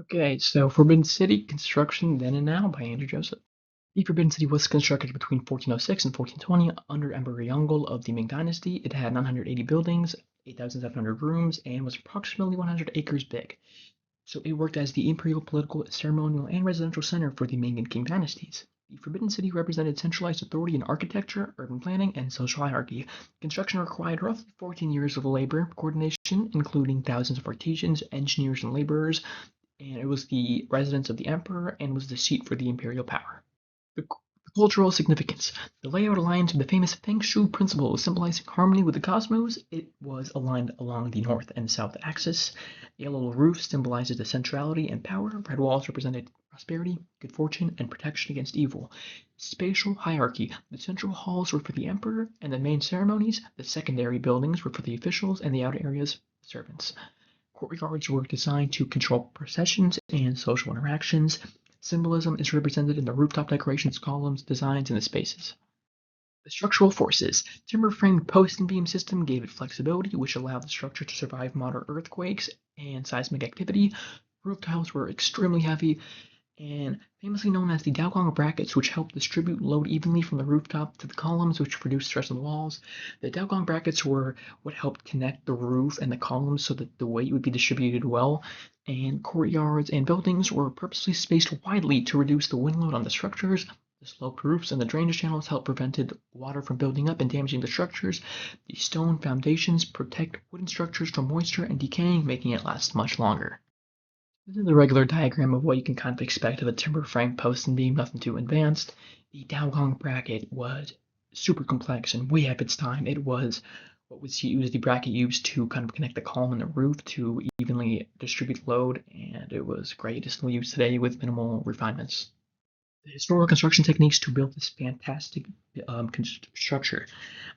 Okay, so Forbidden City Construction Then and Now by Andrew Joseph. The Forbidden City was constructed between 1406 and 1420 under Emperor Yongle of the Ming Dynasty. It had 980 buildings, 8,700 rooms, and was approximately 100 acres big. So it worked as the imperial, political, ceremonial, and residential center for the Ming and Qing dynasties. The Forbidden City represented centralized authority in architecture, urban planning, and social hierarchy. Construction required roughly 14 years of labor coordination, including thousands of artisans, engineers, and laborers, and it was the residence of the emperor and was the seat for the imperial power. The cultural significance. The layout aligns with the famous Feng Shui principle, symbolizing harmony with the cosmos. It was aligned along the north and south axis. The yellow roof symbolizes the centrality and power. Red walls represented prosperity, good fortune, and protection against evil. Spatial hierarchy. The central halls were for the emperor and the main ceremonies. The secondary buildings were for the officials and the outer areas, the servants. Courtyards were designed to control processions and social interactions. Symbolism is represented in the rooftop decorations, columns, designs, and the spaces. The structural forces. Timber-framed post and beam system gave it flexibility, which allowed the structure to survive moderate earthquakes and seismic activity. Roof tiles were extremely heavy and famously known as the Daogong brackets, which helped distribute load evenly from the rooftop to the columns, which reduced stress on the walls. The Daogong brackets were what helped connect the roof and the columns so that the weight would be distributed well, and courtyards and buildings were purposely spaced widely to reduce the wind load on the structures. The sloped roofs and the drainage channels helped prevent water from building up and damaging the structures. The stone foundations protect wooden structures from moisture and decaying, making it last much longer. This is a regular diagram of what you can kind of expect of a timber frame post and beam, nothing too advanced. The Daogong bracket was super complex and way ahead of its time. It was the bracket used to kind of connect the column and the roof to evenly distribute load, and it was great. It's still used today with minimal refinements. The historical construction techniques to build this fantastic structure.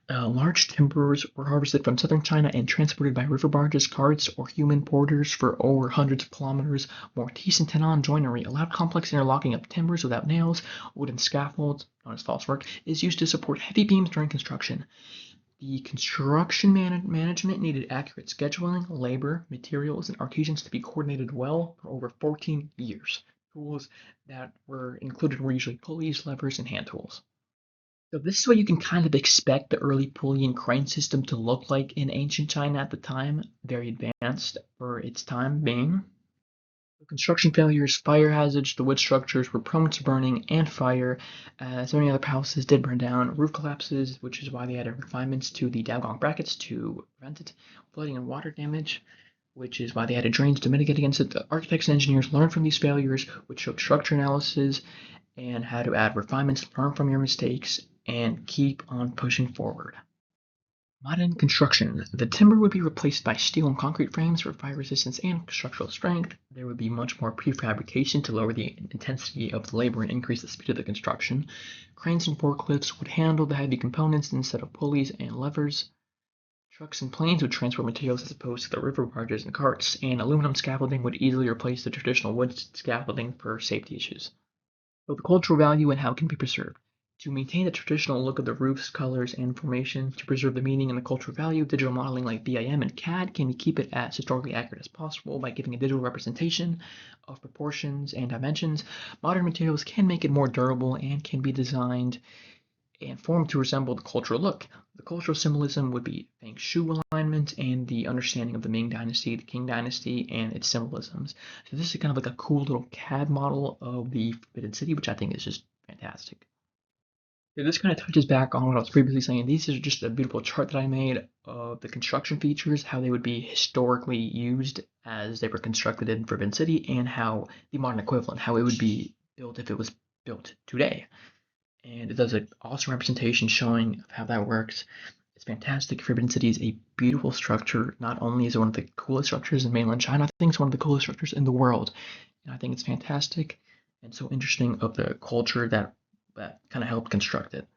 Large timbers were harvested from southern China and transported by river barges, carts, or human porters for over hundreds of kilometers. Mortise and tenon joinery allowed complex interlocking of timbers without nails. Wooden scaffolds, known as false work, is used to support heavy beams during construction. The construction management needed accurate scheduling, labor, materials, and artisans to be coordinated well for over 14 years. Tools that were included were usually pulleys, levers, and hand tools. So this is what you can kind of expect the early pulley and crane system to look like in ancient China at the time, very advanced for its time being. Construction failures, fire hazards, the wood structures were prone to burning and fire, as many other houses did burn down. Roof collapses, which is why they added refinements to the Daogong brackets to prevent it. Flooding and water damage, which is why they added drains to mitigate against it. The architects and engineers learned from these failures, which showed structure analysis and how to add refinements, learn from your mistakes, and keep on pushing forward. Modern construction. The timber would be replaced by steel and concrete frames for fire resistance and structural strength. There would be much more prefabrication to lower the intensity of the labor and increase the speed of the construction. Cranes and forklifts would handle the heavy components instead of pulleys and levers. Trucks and planes would transport materials as opposed to the river barges and carts, and aluminum scaffolding would easily replace the traditional wood scaffolding for safety issues. So the cultural value and how it can be preserved. To maintain the traditional look of the roofs, colors, and formation, to preserve the meaning and the cultural value, digital modeling like BIM and CAD can keep it as historically accurate as possible by giving a digital representation of proportions and dimensions. Modern materials can make it more durable and can be designed and formed to resemble the cultural look. The cultural symbolism would be Feng Shui alignment and the understanding of the Ming Dynasty, the Qing Dynasty, and its symbolisms. So this is kind of like a cool little CAD model of the Forbidden City, which I think is just fantastic. So this kind of touches back on what I was previously saying. These are just a beautiful chart that I made of the construction features, how they would be historically used as they were constructed in Forbidden City, and how the modern equivalent, how it would be built if it was built today. And it does an awesome representation showing how that works. It's fantastic. Forbidden City is a beautiful structure. Not only is it one of the coolest structures in mainland China, I think it's one of the coolest structures in the world. And I think it's fantastic and so interesting of the culture that kind of helped construct it.